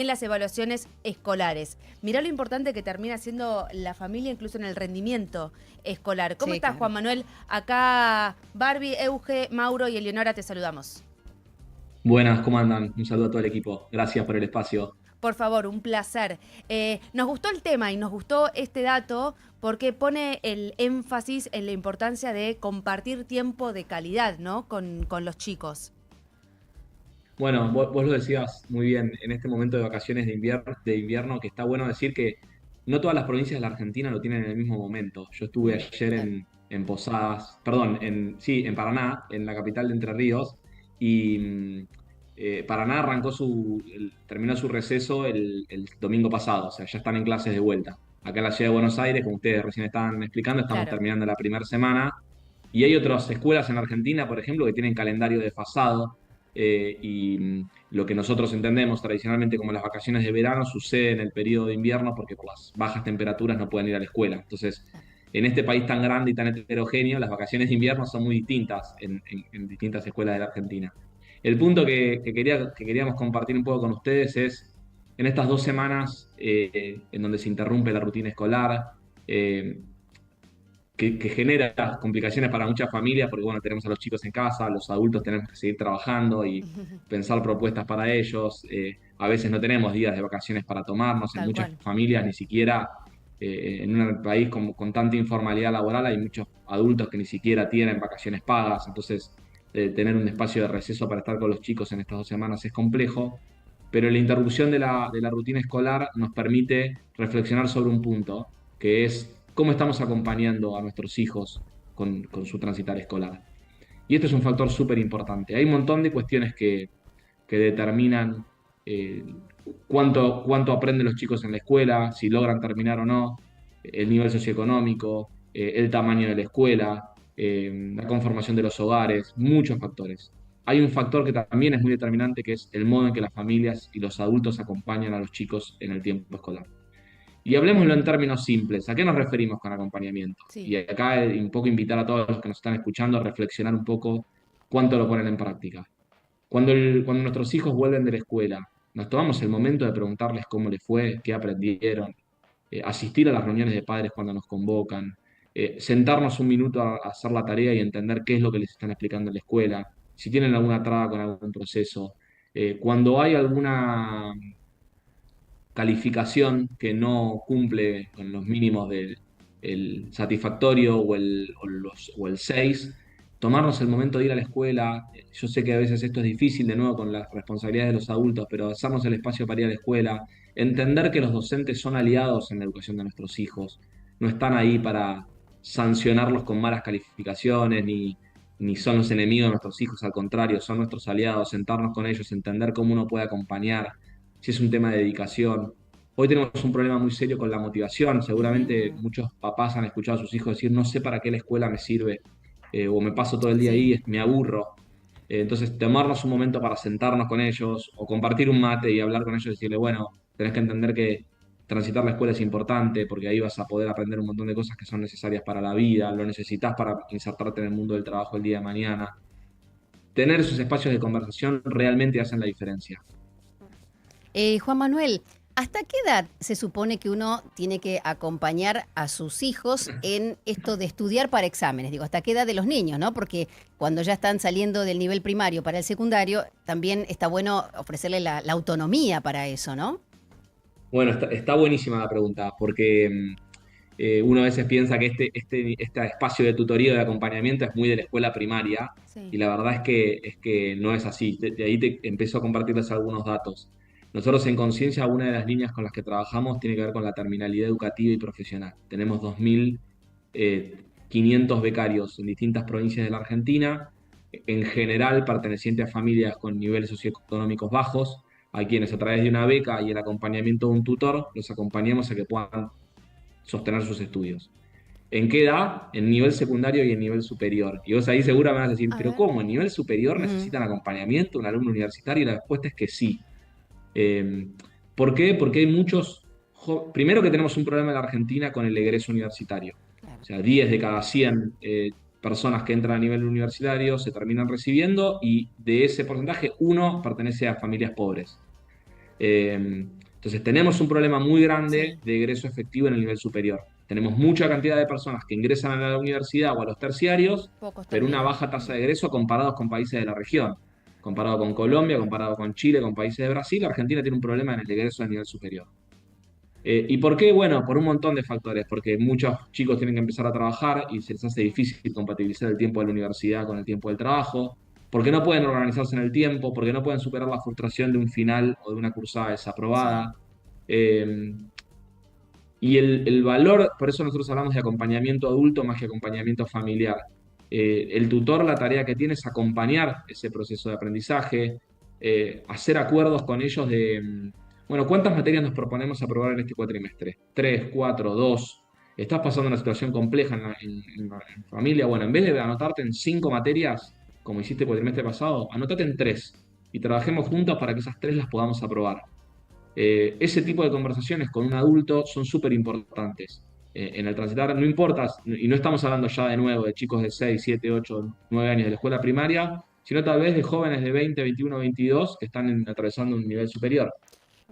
en las evaluaciones escolares. Mirá lo importante que termina siendo la familia, incluso en el rendimiento escolar. ¿Cómo Sí, estás, claro. Juan Manuel? Acá Barbie, Euge, Mauro y Eleonora te saludamos. Buenas, ¿cómo andan? Un saludo a todo el equipo. Gracias por el espacio. Por favor, un placer. Nos gustó el tema y nos gustó este dato porque pone el énfasis en la importancia de compartir tiempo de calidad, ¿no? Con los chicos. Bueno, vos lo decías muy bien en este momento de vacaciones de invierno, que está bueno decir que no todas las provincias de la Argentina lo tienen en el mismo momento. Yo estuve ayer Claro. en Posadas, perdón, en Paraná, en la capital de Entre Ríos, y Paraná terminó su receso el domingo pasado, o sea, ya están en clases de vuelta. Acá en la ciudad de Buenos Aires, como ustedes recién estaban explicando, estamos Claro. terminando la primera semana. Y hay otras escuelas en Argentina, por ejemplo, que tienen calendario desfasado lo que nosotros entendemos tradicionalmente como las vacaciones de verano sucede en el periodo de invierno porque por las bajas temperaturas no pueden ir a la escuela. Entonces, en este país tan grande y tan heterogéneo, las vacaciones de invierno son muy distintas en distintas escuelas de la Argentina. El punto que queríamos compartir un poco con ustedes es, en estas 2 semanas en donde se interrumpe la rutina escolar, eh, que genera complicaciones para muchas familias, porque bueno, tenemos a los chicos en casa, los adultos tenemos que seguir trabajando y pensar propuestas para ellos. A veces no tenemos días de vacaciones para tomarnos, en Tal muchas cual. familias ni siquiera, en un país con tanta informalidad laboral, hay muchos adultos que ni siquiera tienen vacaciones pagas, entonces tener un espacio de receso para estar con los chicos en estas 2 semanas es complejo. Pero la interrupción de la rutina escolar nos permite reflexionar sobre un punto, que es cómo estamos acompañando a nuestros hijos con su transitar escolar. Y esto es un factor súper importante. Hay un montón de cuestiones que determinan eh, cuánto aprenden los chicos en la escuela, si logran terminar o no, el nivel socioeconómico, el tamaño de la escuela, la conformación de los hogares, muchos factores. Hay un factor que también es muy determinante, que es el modo en que las familias y los adultos acompañan a los chicos en el tiempo escolar. Y hablemoslo en términos simples. ¿A qué nos referimos con acompañamiento? Sí. Y acá un poco invitar a todos los que nos están escuchando a reflexionar un poco cuánto lo ponen en práctica. Cuando nuestros hijos vuelven de la escuela, nos tomamos el momento de preguntarles cómo les fue, qué aprendieron, asistir a las reuniones de padres cuando nos convocan, sentarnos un minuto a hacer la tarea y entender qué es lo que les están explicando en la escuela, si tienen alguna traba con algún proceso. Cuando hay alguna calificación que no cumple con los mínimos del el satisfactorio o el 6, tomarnos el momento de ir a la escuela. Yo sé que a veces esto es difícil, de nuevo, con las responsabilidades de los adultos, pero hacernos el espacio para ir a la escuela, entender que los docentes son aliados en la educación de nuestros hijos, no están ahí para sancionarlos con malas calificaciones, ni son los enemigos de nuestros hijos, al contrario, son nuestros aliados, sentarnos con ellos, entender cómo uno puede acompañar, si es un tema de dedicación. Hoy tenemos un problema muy serio con la motivación. Seguramente Ujú. muchos papás han escuchado a sus hijos decir, no sé para qué la escuela me sirve, o me paso todo el día Sí. ahí, me aburro. Entonces, tomarnos un momento para sentarnos con ellos o compartir un mate y hablar con ellos y decirle, bueno, tenés que entender que transitar la escuela es importante porque ahí vas a poder aprender un montón de cosas que son necesarias para la vida, lo necesitas para insertarte en el mundo del trabajo el día de mañana. Tener esos espacios de conversación realmente hacen la diferencia. Juan Manuel, ¿hasta qué edad se supone que uno tiene que acompañar a sus hijos en esto de estudiar para exámenes? Digo, ¿hasta qué edad de los niños, no? Porque cuando ya están saliendo del nivel primario para el secundario, también está bueno ofrecerle la autonomía para eso, ¿no? Bueno, está buenísima la pregunta, porque uno a veces piensa que este espacio de tutoría, de acompañamiento, es muy de la escuela primaria, Sí. y la verdad es que no es así. De ahí te empiezo a compartirles algunos datos. Nosotros en Conciencia, una de las líneas con las que trabajamos tiene que ver con la terminalidad educativa y profesional. Tenemos 2.500 becarios en distintas provincias de la Argentina, en general pertenecientes a familias con niveles socioeconómicos bajos, a quienes a través de una beca y el acompañamiento de un tutor los acompañamos a que puedan sostener sus estudios. ¿En qué edad? En nivel secundario y en nivel superior. Y vos ahí seguro me vas a decir, A ¿pero ver. cómo? ¿En nivel superior Ujú. necesitan acompañamiento un alumno universitario? Y la respuesta es que sí. Eh, ¿Por qué? Porque hay muchos... Primero que tenemos un problema en la Argentina con el egreso universitario. O Claro. sea, 10 de cada 100 personas que entran a nivel universitario se terminan recibiendo y de ese porcentaje, uno pertenece a familias pobres. Entonces tenemos un problema muy grande Sí, de egreso efectivo en el nivel superior. Tenemos mucha cantidad de personas que ingresan a la universidad o a los terciarios, pocos pero una terminan. baja tasa de egreso comparados con países de la región. Comparado con Colombia, comparado con Chile, con países de Brasil, Argentina tiene un problema en el egreso a nivel superior. ¿Y por qué? Bueno, por un montón de factores, porque muchos chicos tienen que empezar a trabajar y se les hace difícil compatibilizar el tiempo de la universidad con el tiempo del trabajo, porque no pueden organizarse en el tiempo, porque no pueden superar la frustración de un final o de una cursada Sí. desaprobada. Eh, y el valor, por eso nosotros hablamos de acompañamiento adulto más que acompañamiento familiar. El tutor, la tarea que tiene es acompañar ese proceso de aprendizaje, hacer acuerdos con ellos de, bueno, ¿cuántas materias nos proponemos aprobar en este cuatrimestre? ¿Tres, cuatro, dos? ¿Estás pasando una situación compleja en familia? Bueno, en vez de anotarte en 5 materias, como hiciste el cuatrimestre pasado, anótate en 3 y trabajemos juntos para que esas 3 las podamos aprobar. Ese tipo de conversaciones con un adulto son súper importantes. En el transitar, no importa, y no estamos hablando ya de nuevo de chicos de 6 7 8 9 años de la escuela primaria, sino tal vez de jóvenes de 20 21 22 que están atravesando un nivel superior.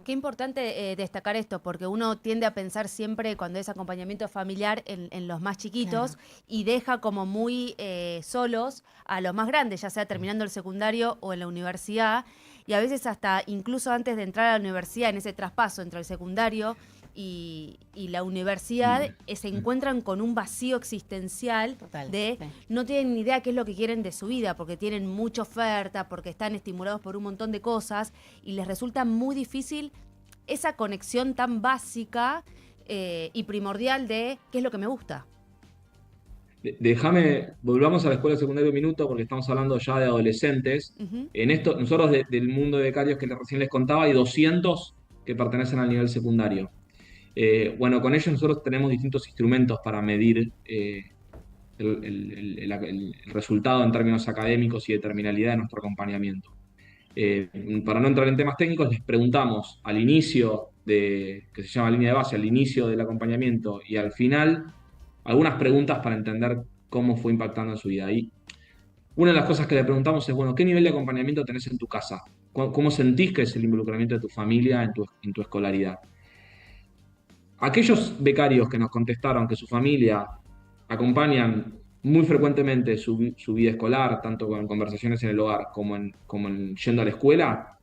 Qué importante destacar esto, porque uno tiende a pensar siempre cuando es acompañamiento familiar en los más Claro. chiquitos y deja como muy solos a los más grandes, ya sea terminando el secundario o en la universidad, y a veces hasta incluso antes de entrar a la universidad, en ese traspaso entre el secundario y la universidad, se encuentran con un vacío existencial Total. de Sí. no tienen ni idea qué es lo que quieren de su vida, porque tienen mucha oferta, porque están estimulados por un montón de cosas y les resulta muy difícil esa conexión tan básica y primordial de qué es lo que me gusta. Déjame, volvamos a la escuela secundaria un minuto porque estamos hablando ya de adolescentes. Ujú. En esto, nosotros del mundo de becarios que recién les contaba, hay 200 que pertenecen al nivel secundario. Bueno, con ellos nosotros tenemos distintos instrumentos para medir el resultado en términos académicos y de terminalidad de nuestro acompañamiento. Eh, para no entrar en temas técnicos, les preguntamos al inicio que se llama línea de base, al inicio del acompañamiento y al final, algunas preguntas para entender cómo fue impactando en su vida. Y una de las cosas que le preguntamos es, bueno, ¿qué nivel de acompañamiento tenés en tu casa? ¿Cómo sentís que es el involucramiento de tu familia en tu escolaridad? Aquellos becarios que nos contestaron que su familia acompañan muy frecuentemente su vida escolar, tanto con conversaciones en el hogar como en yendo a la escuela,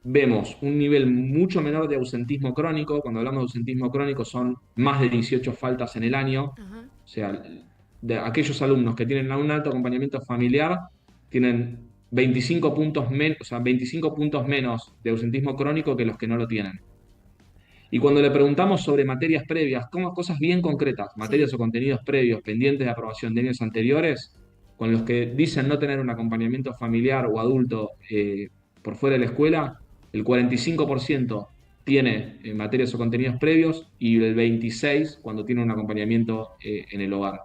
vemos un nivel mucho menor de ausentismo crónico. Cuando hablamos de ausentismo crónico son más de 18 faltas en el año. Ajá. O sea, de aquellos alumnos que tienen un alto acompañamiento familiar tienen 25 puntos, o sea, 25 puntos menos de ausentismo crónico que los que no lo tienen. Y cuando le preguntamos sobre materias previas, como cosas bien concretas, Sí. materias o contenidos previos pendientes de aprobación de años anteriores, con los que dicen no tener un acompañamiento familiar o adulto por fuera de la escuela, el 45% tiene materias o contenidos previos y el 26% cuando tiene un acompañamiento en el hogar. Acá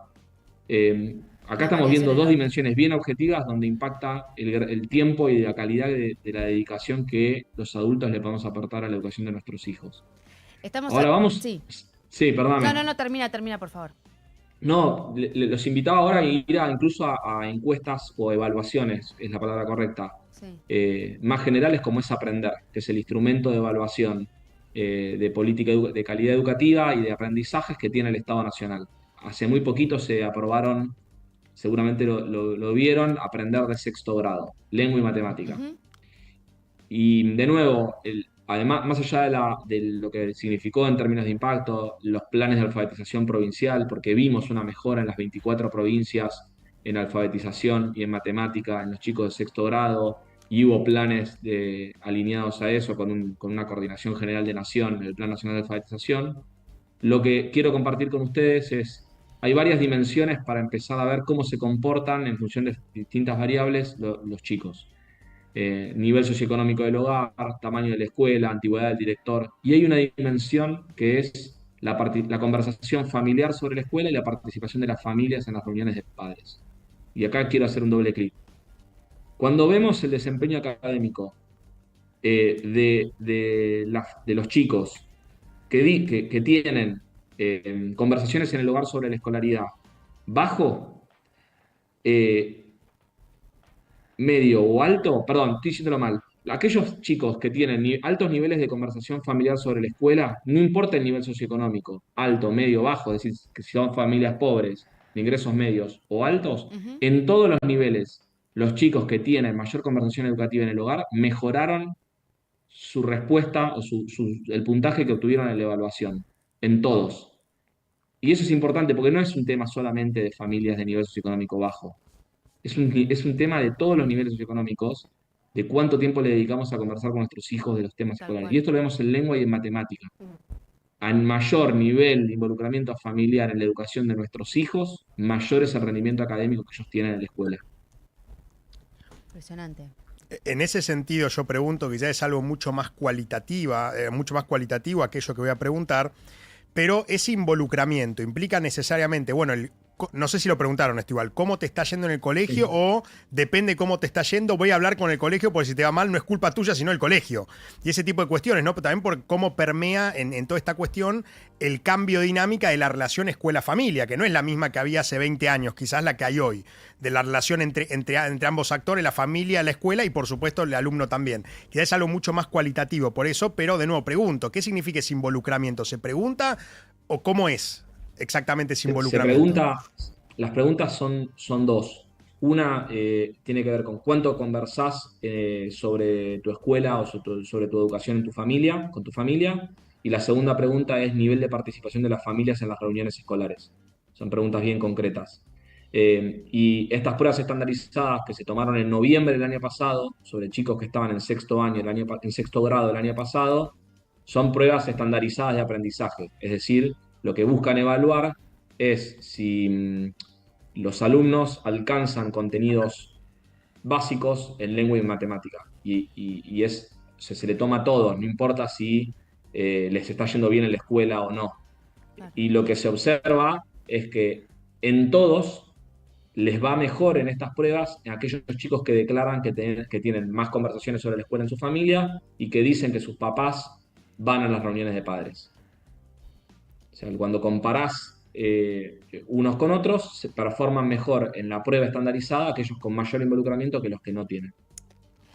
Una estamos variación viendo dos enorme. dimensiones bien objetivas donde impacta el tiempo y la calidad de la dedicación que los adultos le podemos aportar a la educación de nuestros hijos. Estamos Ahora vamos. Sí. Sí, No, perdóname. no, no, termina, termina, por favor. No, los invitaba ahora a ir incluso a encuestas o evaluaciones, es la palabra correcta, Sí. más generales como es Aprender, que es el instrumento de evaluación de política de calidad educativa y de aprendizajes que tiene el Estado Nacional. Hace muy poquito se aprobaron, seguramente lo vieron, Aprender de sexto grado, lengua y matemática. Ujú. Y de nuevo, además, más allá de lo que significó en términos de impacto, los planes de alfabetización provincial, porque vimos una mejora en las 24 provincias en alfabetización y en matemática en los chicos de sexto grado, y hubo planes alineados a eso con una coordinación general de nación, el Plan Nacional de Alfabetización. Lo que quiero compartir con ustedes es, hay varias dimensiones para empezar a ver cómo se comportan en función de distintas variables los chicos nivel socioeconómico del hogar, tamaño de la escuela, antigüedad del director. Y hay una dimensión que es la conversación familiar sobre la escuela y la participación de las familias en las reuniones de padres. Y acá quiero hacer un doble clic. Cuando vemos el desempeño académico de los chicos que tienen conversaciones en el hogar sobre la escolaridad bajo, medio o alto, perdón, estoy diciéndolo mal, aquellos chicos que tienen altos niveles de conversación familiar sobre la escuela, no importa el nivel socioeconómico, alto, medio, bajo, es decir, que si son familias pobres, de ingresos medios o altos, Ujú. en todos los niveles, los chicos que tienen mayor conversación educativa en el hogar mejoraron su respuesta o el puntaje que obtuvieron en la evaluación, en todos. Y eso es importante porque no es un tema solamente de familias de nivel socioeconómico bajo. Es un tema de todos los niveles socioeconómicos, de cuánto tiempo le dedicamos a conversar con nuestros hijos de los temas Tal escolares. Y cual. esto lo vemos en lengua y en matemática. A mayor nivel de involucramiento familiar en la educación de nuestros hijos, mayor es el rendimiento académico que ellos tienen en la escuela. Impresionante. En ese sentido, yo pregunto, que ya es algo mucho más cualitativo aquello que voy a preguntar, pero ese involucramiento implica necesariamente, bueno, no sé si lo preguntaron esto igual, ¿cómo te está yendo en el colegio? Sí. O depende cómo te está yendo, voy a hablar con el colegio porque si te va mal no es culpa tuya, sino el colegio. Y ese tipo de cuestiones, ¿no? Pero también por cómo permea en toda esta cuestión el cambio de dinámica de la relación escuela-familia, que no es la misma que había hace 20 años, quizás la que hay hoy, de la relación entre ambos actores, la familia, la escuela y por supuesto el alumno también. Quizás es algo mucho más cualitativo por eso, pero de nuevo pregunto, ¿qué significa ese involucramiento? ¿Se pregunta o cómo es exactamente ese Se involucramiento? pregunta, las preguntas son dos. Una tiene que ver con cuánto conversás sobre tu escuela o sobre tu educación en tu familia, con tu familia. Y la segunda pregunta es nivel de participación de las familias en las reuniones escolares. Son preguntas bien concretas. Y estas pruebas estandarizadas que se tomaron en noviembre del año pasado sobre chicos que estaban en sexto año, en sexto grado el año pasado, son pruebas estandarizadas de aprendizaje. Es decir, lo que buscan evaluar es si los alumnos alcanzan contenidos básicos en lengua y en matemática. Se le toma a todos, no importa si les está yendo bien en la escuela o no. Claro. Y lo que se observa es que en todos les va mejor en estas pruebas en aquellos chicos que declaran que tienen más conversaciones sobre la escuela en su familia y que dicen que sus papás van a las reuniones de padres. O sea, cuando comparás unos con otros, se performan mejor en la prueba estandarizada aquellos con mayor involucramiento que los que no tienen.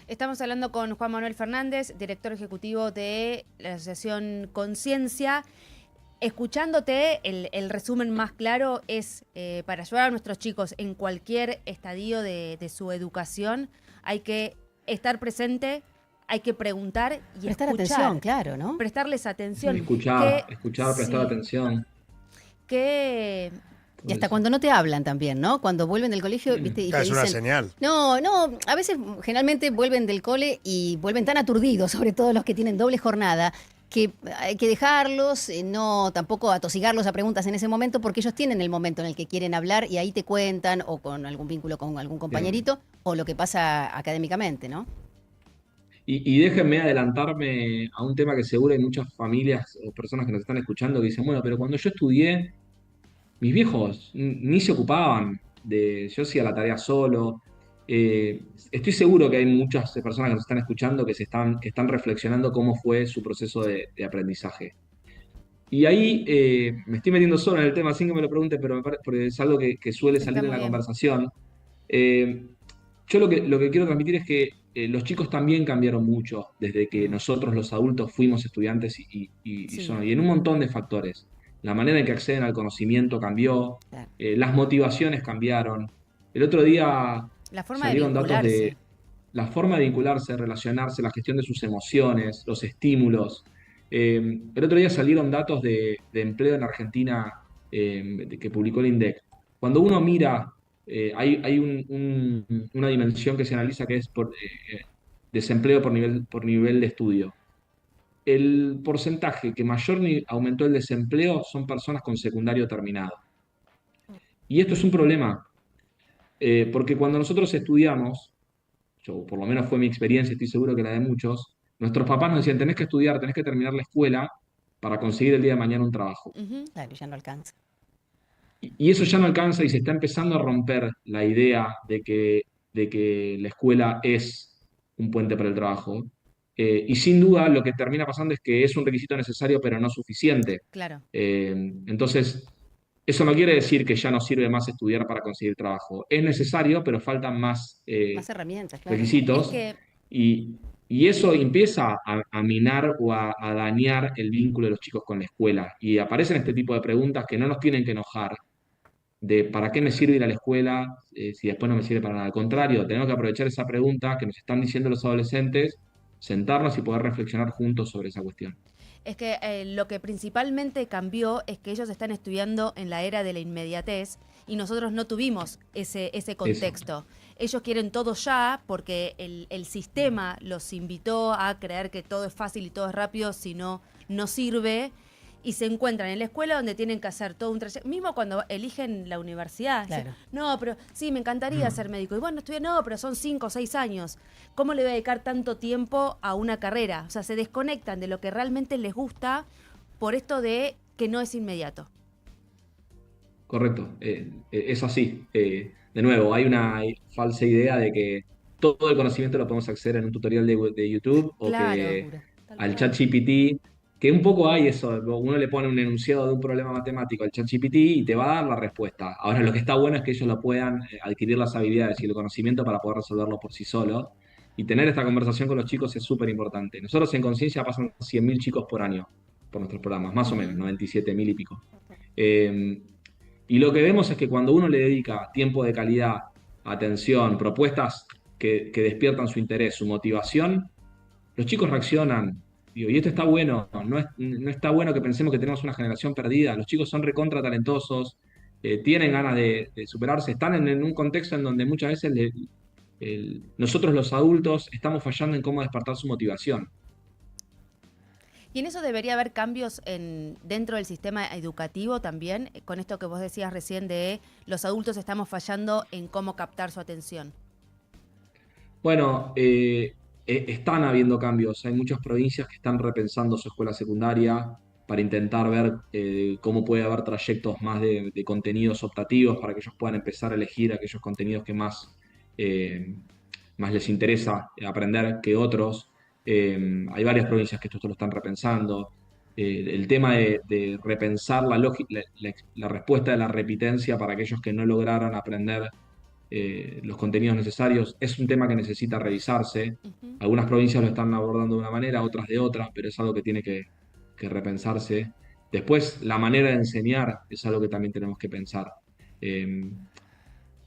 Estamos hablando con Juan Manuel Fernández, director ejecutivo de la Asociación Conciencia. Escuchándote, el resumen más claro es para ayudar a nuestros chicos en cualquier estadio de su educación, hay que estar presente, hay que preguntar y Prestar escuchar. atención, claro, ¿no? Prestarles atención. Escuchar, prestar Sí, atención. que Y hasta cuando no te hablan también, ¿no? Cuando vuelven del colegio, ¿viste? Y te Es una dicen, señal. no, a veces generalmente vuelven del cole y vuelven tan aturdidos, sobre todo los que tienen doble jornada, que hay que dejarlos, no tampoco atosigarlos a preguntas en ese momento, porque ellos tienen el momento en el que quieren hablar y ahí te cuentan, o con algún vínculo con algún Bien. compañerito, o lo que pasa académicamente, ¿no? Y déjenme adelantarme a un tema que seguro hay muchas familias o personas que nos están escuchando que dicen, bueno, pero cuando yo estudié, mis viejos ni se ocupaban yo hacía la tarea solo. Estoy seguro que hay muchas personas que nos están escuchando que están reflexionando cómo fue su proceso de aprendizaje. Y ahí me estoy metiendo solo en el tema sin que me lo pregunte, pero porque es algo que suele está salir en muy la bien. conversación. Eh, yo lo que quiero transmitir es que los chicos también cambiaron mucho desde que Mm, nosotros los adultos fuimos estudiantes Sí, y en un montón de factores. La manera en que acceden al conocimiento cambió, claro. las motivaciones cambiaron. El otro día la forma de salieron datos de vincularse. la forma de vincularse, relacionarse, la gestión de sus emociones, los estímulos. El otro día salieron datos de empleo en Argentina que publicó el INDEC. Cuando uno mira, hay una dimensión que se analiza que es por desempleo por nivel de estudio. El porcentaje que mayor aumentó el desempleo son personas con secundario terminado. Y esto es un problema, porque cuando nosotros estudiamos, yo, por lo menos fue mi experiencia, estoy seguro que la de muchos, nuestros papás nos decían, tenés que estudiar, tenés que terminar la escuela para conseguir el día de mañana un trabajo. Ujú. Claro, ya no alcanza. Y eso ya no alcanza y se está empezando a romper la idea de que la escuela es un puente para el trabajo. Y sin duda lo que termina pasando es que es un requisito necesario, pero no suficiente. Claro. Entonces, eso no quiere decir que ya no sirve más estudiar para conseguir trabajo. Es necesario, pero faltan más Más herramientas, claro. Es requisitos que y, Y eso empieza a minar o a dañar el vínculo de los chicos con la escuela. Y aparecen este tipo de preguntas que no nos tienen que enojar, de ¿para qué me sirve ir a la escuela si después no me sirve para nada? Al contrario, tenemos que aprovechar esa pregunta que nos están diciendo los adolescentes, sentarnos y poder reflexionar juntos sobre esa cuestión. Es que lo que principalmente cambió es que ellos están estudiando en la era de la inmediatez y nosotros no tuvimos ese Eso. contexto. Ellos quieren todo ya porque el sistema los invitó a creer que todo es fácil y todo es rápido, si no, no sirve. Y se encuentran en la escuela donde tienen que hacer todo un trayecto. Mismo cuando eligen la universidad. Claro. Dicen, no, pero sí, me encantaría ser médico. Y bueno, estudiar, no, pero son 5 o 6 años. ¿Cómo le voy a dedicar tanto tiempo a una carrera? O sea, se desconectan de lo que realmente les gusta por esto de que no es inmediato. Correcto, es así. De nuevo, hay una falsa idea de que todo el conocimiento lo podemos acceder en un tutorial de YouTube o Claro, que tal al cual. ChatGPT, que un poco hay eso, uno le pone un enunciado de un problema matemático al ChatGPT y te va a dar la respuesta. Ahora, lo que está bueno es que ellos lo puedan adquirir las habilidades y el conocimiento para poder resolverlo por sí solos. Y tener esta conversación con los chicos es súper importante. Nosotros en Conciencia pasan 100.000 chicos por año por nuestros programas, más o menos, Ujú. 97.000 y pico. Eh, y lo que vemos es que cuando uno le dedica tiempo de calidad, atención, propuestas que despiertan su interés, su motivación, los chicos reaccionan. Digo, y esto está bueno, no está bueno que pensemos que tenemos una generación perdida. Los chicos son recontra talentosos, tienen ganas de superarse, están en un contexto en donde muchas veces nosotros los adultos estamos fallando en cómo despertar su motivación. Y en eso debería haber cambios dentro del sistema educativo también, con esto que vos decías recién de los adultos estamos fallando en cómo captar su atención. Bueno, están habiendo cambios. Hay muchas provincias que están repensando su escuela secundaria para intentar ver cómo puede haber trayectos más de contenidos optativos para que ellos puedan empezar a elegir aquellos contenidos que eh, más les interesa aprender que otros. Hay varias provincias que esto lo están repensando. El tema de repensar la respuesta de la repitencia para aquellos que no lograron aprender los contenidos necesarios, es un tema que necesita revisarse. Ujú. Algunas provincias lo están abordando de una manera, otras de otra, pero es algo que tiene que repensarse. Después, la manera de enseñar es algo que también tenemos que pensar. Eh,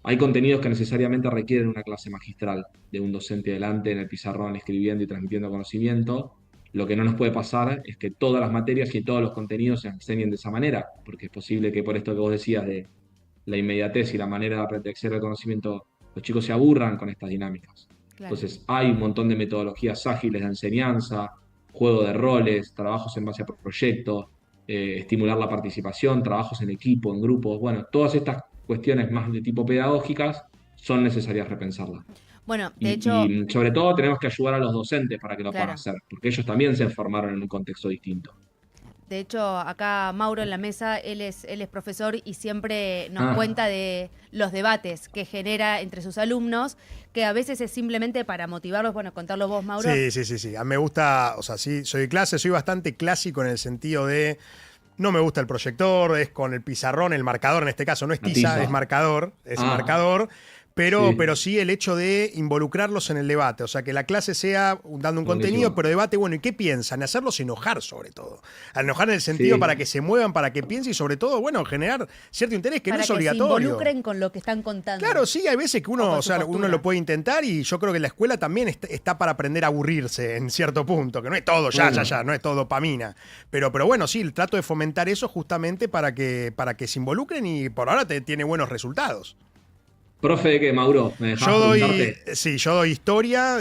Hay contenidos que necesariamente requieren una clase magistral de un docente delante en el pizarrón escribiendo y transmitiendo conocimiento. Lo que no nos puede pasar es que todas las materias y todos los contenidos se enseñen de esa manera, porque es posible que por esto que vos decías de la inmediatez y la manera de acceder al conocimiento, los chicos se aburran con estas dinámicas. Claro. Entonces, hay un montón de metodologías ágiles de enseñanza, juego de roles, trabajos en base a proyectos, estimular la participación, trabajos en equipo, en grupos. Bueno, todas estas cuestiones más de tipo pedagógicas son necesarias repensarlas. Bueno, de Y, hecho, sobre todo tenemos que ayudar a los docentes para que lo puedan claro. hacer, porque ellos también se formaron en un contexto distinto. De hecho, acá Mauro en la mesa, él es profesor y siempre nos Ah, cuenta de los debates que genera entre sus alumnos, que a veces es simplemente para motivarlos, bueno, contarlo vos, Mauro. Sí, sí, sí, sí. A mí me gusta, o sea, sí, soy de clase, soy bastante clásico en el sentido de no me gusta el proyector, es con el pizarrón, el marcador en este caso, no es la tiza, tiza. es Ah, marcador, pero sí, sí el hecho de involucrarlos en el debate, o sea, que la clase sea dando un contenido, buenísimo. pero debate, bueno, ¿y qué piensan? Hacerlos enojar sobre todo. Al enojar en el sentido para Sí, que se muevan, para que piensen y sobre todo, bueno, generar cierto interés que no Para es que se obligatorio. involucren con lo que están contando Claro, sí, hay veces que o uno, con o su sea, uno lo postura. puede intentar y yo creo que la escuela también está para aprender a aburrirse en cierto punto, que no es todo bueno. no es todo dopamina. Pero bueno, sí, trato de fomentar eso justamente para que se involucren y por ahora tiene buenos resultados. Profe, ¿de qué, Mauro? ¿Me dejabas preguntarte? Yo doy historia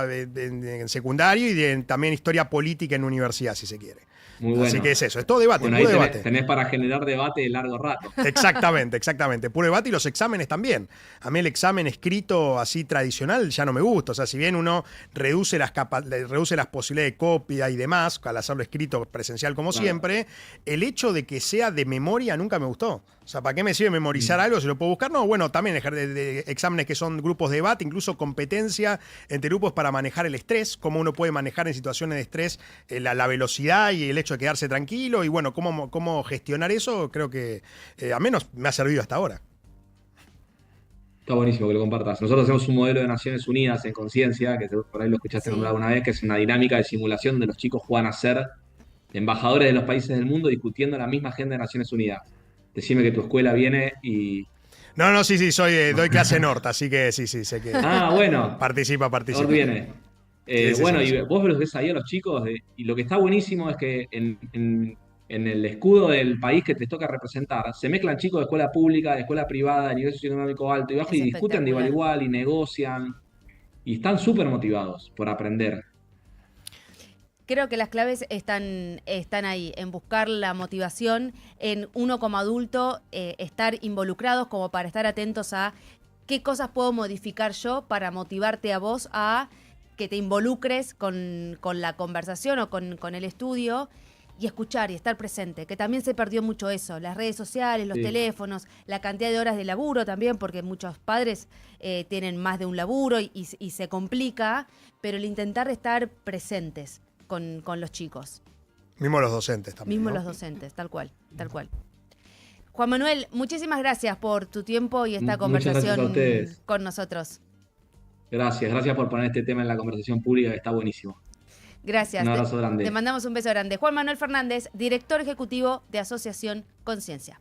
en secundario y también historia política en universidad, si se quiere. Muy Así que bueno. es eso, es todo debate, Bueno, ahí puro tenés, debate. tenés para generar debate de largo rato. Exactamente, exactamente. Puro debate y los exámenes también. A mí el examen escrito así tradicional ya no me gusta. O sea, si bien uno reduce las posibilidades de copia y demás, al hacerlo escrito presencial como Claro. siempre, el hecho de que sea de memoria nunca me gustó. O sea, ¿para qué me sirve memorizar Mm. algo si lo puedo buscar? No, bueno, también de exámenes que son grupos de debate, incluso competencia entre grupos para manejar el estrés, cómo uno puede manejar en situaciones de estrés la velocidad y el hecho de quedarse tranquilo y bueno, cómo gestionar eso, creo que al menos me ha servido hasta ahora. Está buenísimo que lo compartas. Nosotros hacemos un modelo de Naciones Unidas en Conciencia, que por ahí lo escuchaste nombrar Sí, alguna vez, que es una dinámica de simulación donde los chicos juegan a ser embajadores de los países del mundo discutiendo la misma agenda de Naciones Unidas. Decime que tu escuela viene y... No, no, sí, sí, doy clase en Horta, así que sí, sí, sé que Ah, bueno, participa, Or participa. viene. Sí, sí, Bueno, sí, y sí. vos los ves ahí a los chicos, y lo que está buenísimo es que en el escudo del país que te toca representar, se mezclan chicos de escuela pública, de escuela privada, de nivel socioeconómico alto y bajo, es y discuten de igual a espectacular. igual, y negocian, y están súper motivados por aprender. Creo que las claves están ahí, en buscar la motivación, en uno como adulto estar involucrados como para estar atentos a qué cosas puedo modificar yo para motivarte a vos a que te involucres con la conversación o con el estudio y escuchar y estar presente, que también se perdió mucho eso, las redes sociales, los Sí, teléfonos, la cantidad de horas de laburo también, porque muchos padres tienen más de un laburo y se complica, pero el intentar estar presentes con los chicos, Mismo los docentes también. mismo ¿no? los docentes, tal cual, tal cual. Juan Manuel, muchísimas gracias por tu tiempo y esta muchas gracias a conversación ustedes. con nosotros. Gracias por poner este tema en la conversación pública, que está buenísimo. Un Gracias. abrazo Te grande. mandamos un beso grande. Juan Manuel Fernández, director ejecutivo de Asociación Conciencia.